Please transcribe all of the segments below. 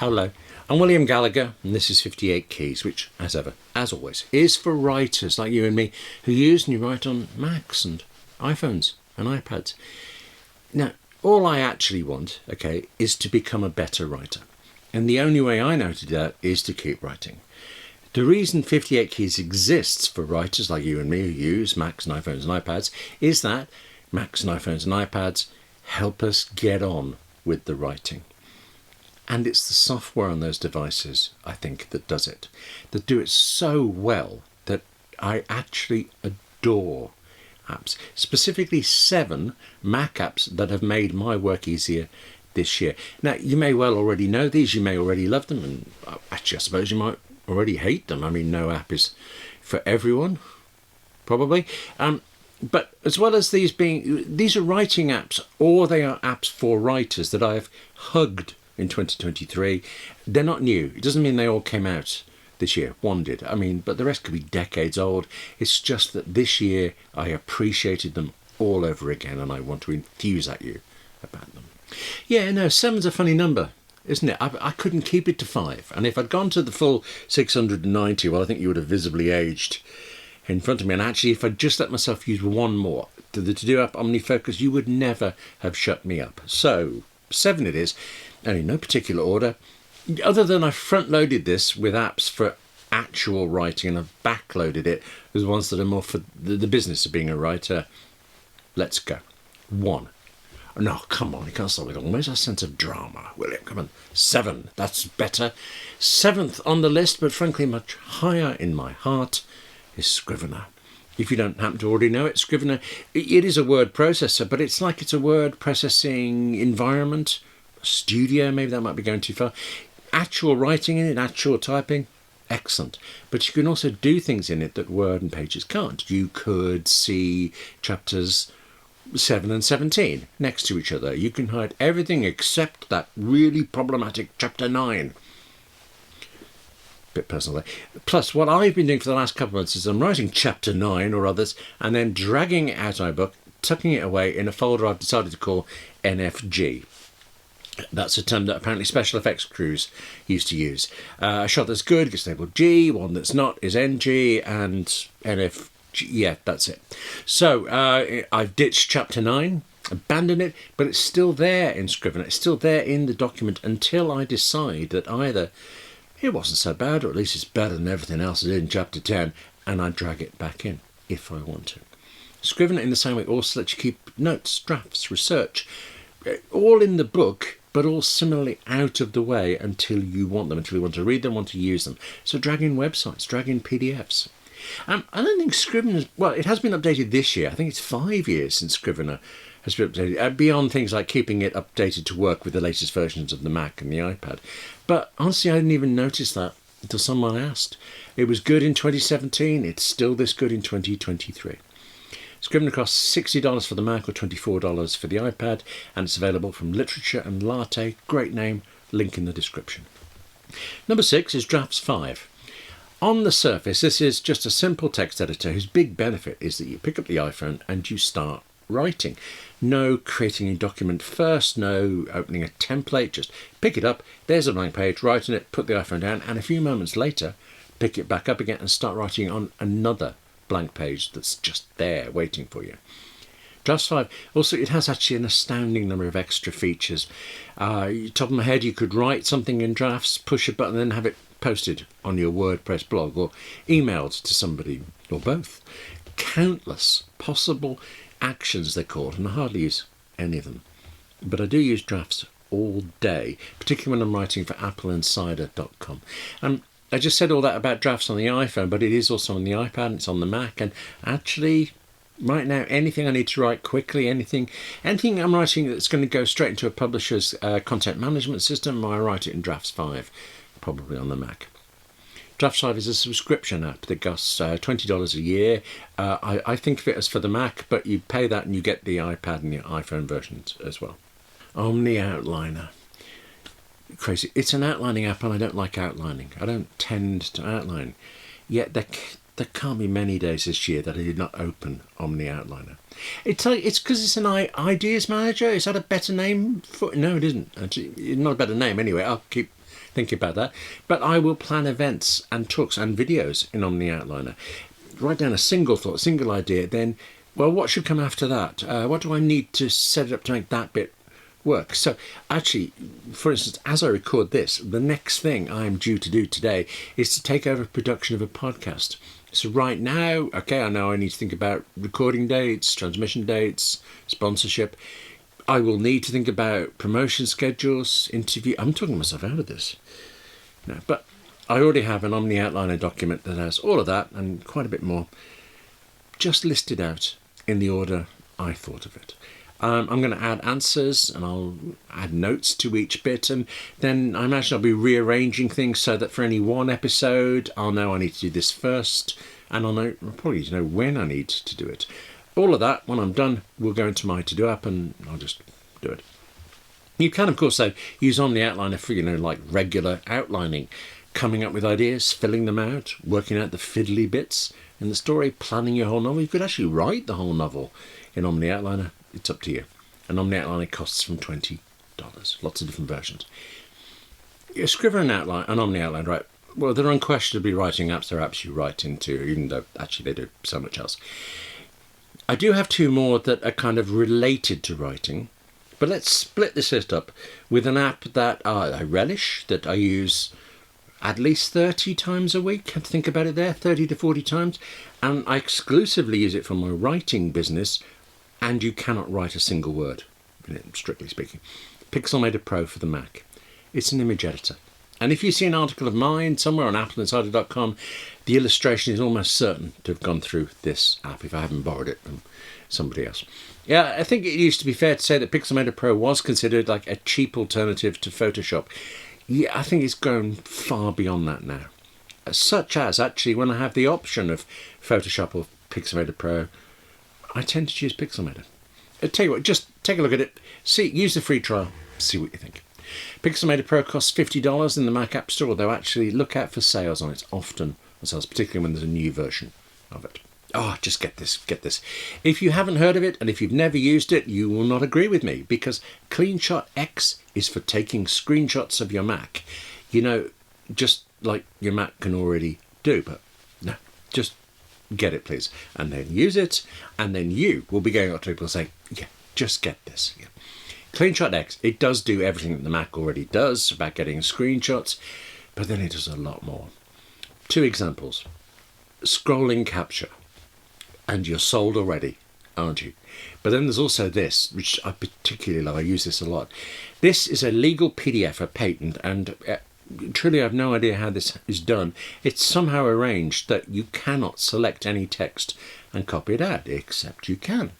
Hello, I'm William Gallagher, and this is 58 Keys, which, as always, is for writers like you and me who use and write on Macs and iPhones and iPads. Now, all I actually want, is to become a better writer. And the only way I know to do that is to keep writing. The reason 58 Keys exists for writers like you and me who use Macs and iPhones and iPads is that Macs and iPhones and iPads help us get on with the writing. And it's the software on those devices, I think, that does it. That do it so well that I actually adore apps. Specifically 7 Mac apps that have made my work easier this year. Now, you may well already know these, you may already love them, and actually I suppose you might already hate them. I mean, no app is for everyone, probably. But as well as these are writing apps, or they are apps for writers that I have hugged in 2023. They're not new. It doesn't mean they all came out this year. One did. But the rest could be decades old. It's just that this year I appreciated them all over again, and I want to enthuse at you about them. Yeah, no, 7's a funny number, isn't it? I couldn't keep it to 5. And if I'd gone to the full 690, well, I think you would have visibly aged in front of me. And actually, if I'd just let myself use one more, to do up OmniFocus, you would never have shut me up. So 7 it is, and in no particular order, other than I front-loaded this with apps for actual writing and I've back-loaded it with ones that are more for the business of being a writer. Let's go. 1. No, come on, you can't start with almost a sense of drama, William. Come on. 7, that's better. 7th on the list, but frankly much higher in my heart, is Scrivener. If you don't happen to already know it, Scrivener, it is a word processor, but it's like it's a word processing environment, studio, maybe that might be going too far. Actual writing in it, actual typing, excellent. But you can also do things in it that Word and Pages can't. You could see chapters 7 and 17 next to each other. You can hide everything except that really problematic chapter 9. Bit personal there. Plus, what I've been doing for the last couple of months is I'm writing chapter 9 or others and then dragging it out of my book, tucking it away in a folder I've decided to call NFG. That's a term that apparently special effects crews used to use. A shot that's good gets labelled G, one that's not is NG, and NFG, yeah, that's it. So I've ditched chapter 9, abandoned it, but it's still there in Scrivener. It's still there in the document until I decide that either it wasn't so bad, or at least it's better than everything else is in chapter 10, and I drag it back in if I want to. Scrivener in the same way also lets you keep notes, drafts, research, all in the book, but all similarly out of the way until you want them, until you want to read them, want to use them. So drag in websites, drag in PDFs. I don't think Scrivener, well, it has been updated this year. I think it's 5 years since Scrivener has been updated, beyond things like keeping it updated to work with the latest versions of the Mac and the iPad. But honestly, I didn't even notice that until someone asked. It was good in 2017. It's still this good in 2023. Scrivener costs $60 for the Mac or $24 for the iPad, and it's available from Literature and Latte. Great name, link in the description. Number 6 is Drafts 5. On the surface, this is just a simple text editor whose big benefit is that you pick up the iPhone and you start writing. No creating a document first, no opening a template, just pick it up, there's a blank page, write on it, put the iPhone down, and a few moments later, pick it back up again and start writing on another blank page that's just there waiting for you. Drafts 5, also it has actually an astounding number of extra features. Top of my head, you could write something in Drafts, push a button and have it posted on your WordPress blog or emailed to somebody or both. Countless possible actions they're called, and I hardly use any of them. But I do use Drafts all day, particularly when I'm writing for appleinsider.com. I just said all that about Drafts on the iPhone, but it is also on the iPad, and it's on the Mac, and actually right now anything I need to write quickly, anything I'm writing that's going to go straight into a publisher's content management system, I write it in Drafts 5, probably on the Mac. Drafts 5 is a subscription app that costs $20 a year. I think of it as for the Mac, but you pay that and you get the iPad and the iPhone versions as well. Omni Outliner. Crazy. It's an outlining app and I don't like outlining. I don't tend to outline. Yet there can't be many days this year that I did not open Omni Outliner. It's because it's an ideas manager. Is that a better name for? No, it isn't. It's not a better name anyway. I'll keep think about that. But I will plan events and talks and videos in Omni Outliner. Write down a single thought, single idea, then, well, what should come after that? What do I need to set it up to make that bit work? So actually, for instance, as I record this, the next thing I'm due to do today is to take over production of a podcast. So right now, okay, I know I need to think about recording dates, transmission dates, sponsorship. I will need to think about promotion schedules, interview. I'm talking myself out of this. No, but I already have an Omni Outliner document that has all of that and quite a bit more just listed out in the order I thought of it. I'm going to add answers and I'll add notes to each bit, and then I imagine I'll be rearranging things so that for any one episode I'll know I need to do this first, and I'll probably know when I need to do it. All of that, when I'm done, will go into my to-do app and I'll just do it. You can, of course, though, use Omni Outliner for, like regular outlining, coming up with ideas, filling them out, working out the fiddly bits in the story, planning your whole novel. You could actually write the whole novel in Omni Outliner. It's up to you. An Omni Outliner costs from $20. Lots of different versions. A Scriven outline, an Omni Outliner, right? Well, they're unquestionably writing apps. They're apps you write into, even though actually they do so much else. I do have two more that are kind of related to writing, but let's split this list up with an app that I relish, that I use at least 30 times a week. Have to think about it there, 30 to 40 times. And I exclusively use it for my writing business, and you cannot write a single word in it, strictly speaking. Pixelmade Pro for the Mac. It's an image editor. And if you see an article of mine somewhere on appleinsider.com, the illustration is almost certain to have gone through this app if I haven't borrowed it from somebody else. Yeah, I think it used to be fair to say that Pixelmade Pro was considered like a cheap alternative to Photoshop. Yeah, I think it's gone far beyond that now. Such as, actually, when I have the option of Photoshop or Pixelmade Pro, I tend to choose Pixelmade. I'll tell you what, just take a look at it, use the free trial, see what you think. Pixelmade Pro costs $50 in the Mac App Store, although actually look out for sales on it. It's often on sales, particularly when there's a new version of it. Oh, just get this. If you haven't heard of it, and if you've never used it, you will not agree with me, because Cleanshot X is for taking screenshots of your Mac. Just like your Mac can already do, but no, just get it, please. And then use it, and then you will be going up to people saying, yeah, just get this. Yeah. Cleanshot X, it does do everything that the Mac already does about getting screenshots, but then it does a lot more. Two examples. Scrolling capture. And you're sold already, aren't you? But then there's also this, which I particularly love. I use this a lot. This is a legal PDF, a patent, and truly I have no idea how this is done. It's somehow arranged that you cannot select any text and copy it out, except you can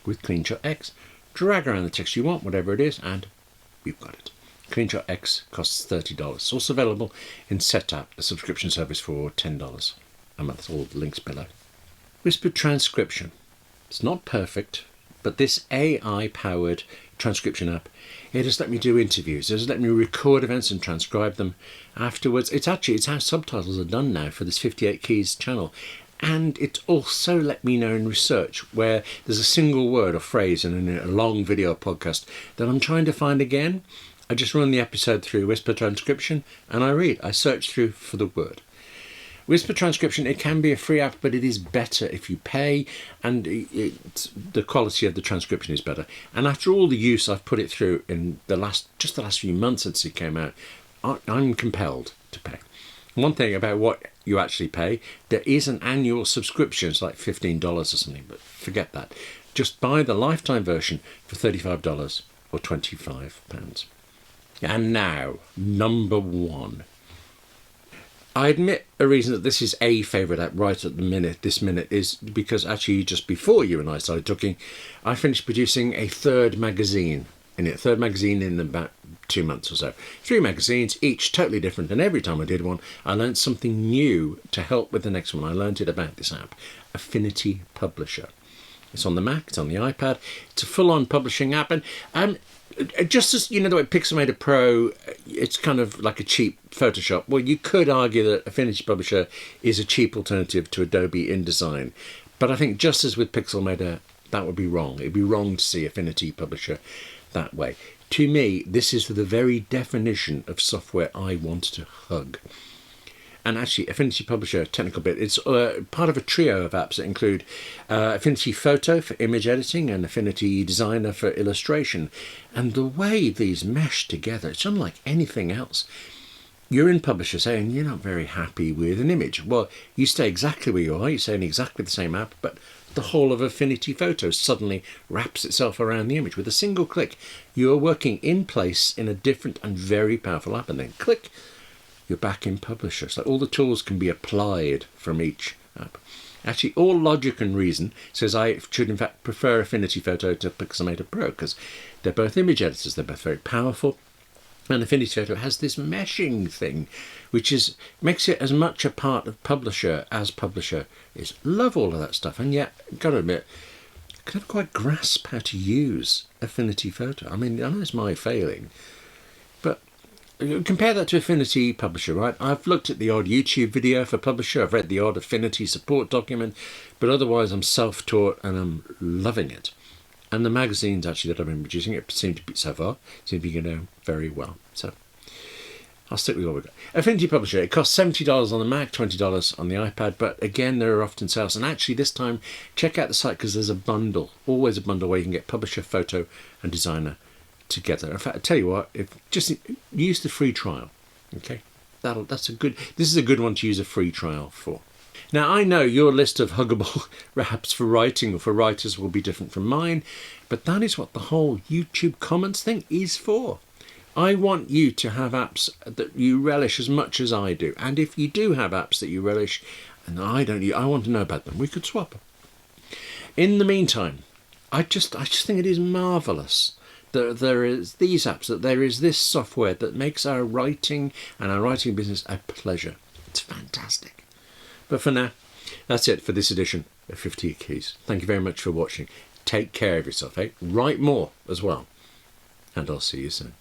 with Cleanshot X. Drag around the text you want, whatever it is, and you've got it. Cleanshot X costs $30. It's also available in Setup, a subscription service for $10 a month. All the links below. Whispered Transcription. It's not perfect, but this AI-powered transcription app, it has let me do interviews. It has let me record events and transcribe them afterwards. It's how subtitles are done now for this 58 Keys channel. And it also let me know in research where there's a single word or phrase in a long video podcast that I'm trying to find again. I just run the episode through Whisper Transcription and I search through for the word. Whisper Transcription, it can be a free app, but it is better if you pay, and the quality of the transcription is better. And after all the use I've put it through in the last few months since it came out, I'm compelled to pay. One thing about what you actually pay, there is an annual subscription. It's like $15 or something, but forget that. Just buy the lifetime version for $35 or £25. And now, number one. I admit a reason that this is a favourite app right at this minute is because actually just before you and I started talking, I finished producing a third magazine in about 2 months or so. 3 magazines, each totally different, and every time I did one, I learned something new to help with the next one. I learned it about this app, Affinity Publisher. It's on the Mac, it's on the iPad, it's a full-on publishing app, and just as, the way Pixelmade Pro, it's kind of like a cheap Photoshop. Well, you could argue that Affinity Publisher is a cheap alternative to Adobe InDesign. But I think just as with Pixelmade, that would be wrong. It'd be wrong to see Affinity Publisher that way. To me, this is the very definition of software I want to hug. And actually, Affinity Publisher, technical bit, it's part of a trio of apps that include Affinity Photo for image editing and Affinity Designer for illustration. And the way these mesh together, it's unlike anything else. You're in Publisher saying you're not very happy with an image. Well, you stay exactly where you are, you stay in exactly the same app, but the whole of Affinity Photo suddenly wraps itself around the image. With a single click, you are working in place in a different and very powerful app, and then click, you're back in Publisher. So all the tools can be applied from each app. Actually, all logic and reason says I should in fact prefer Affinity Photo to Pixelmade Pro, because they're both image editors, they're both very powerful. And Affinity Photo has this meshing thing, which makes it as much a part of Publisher as Publisher is. Love all of that stuff, and yet, gotta admit, I can never quite grasp how to use Affinity Photo. I mean, I know it's my failing, but compare that to Affinity Publisher, right? I've looked at the odd YouTube video for Publisher, I've read the odd Affinity support document, but otherwise I'm self-taught and I'm loving it. And the magazines actually that I've been producing it seem to be, so far, seem to be going very well. So I'll stick with what we've got. Affinity Publisher, it costs $70 on the Mac, $20 on the iPad, but again, there are often sales. And actually this time, check out the site because there's a bundle, always a bundle where you can get Publisher, Photo and Designer together. In fact, I tell you what, just use the free trial, okay? This is a good one to use a free trial for. Now, I know your list of huggable apps for writing or for writers will be different from mine, but that is what the whole YouTube comments thing is for. I want you to have apps that you relish as much as I do. And if you do have apps that you relish and I don't, I want to know about them. We could swap. In the meantime, I just think it is marvellous that there is these apps, that there is this software that makes our writing and our writing business a pleasure. It's fantastic. But for now, that's it for this edition of 50 Keys. Thank you very much for watching. Take care of yourself, eh? Write more as well. And I'll see you soon.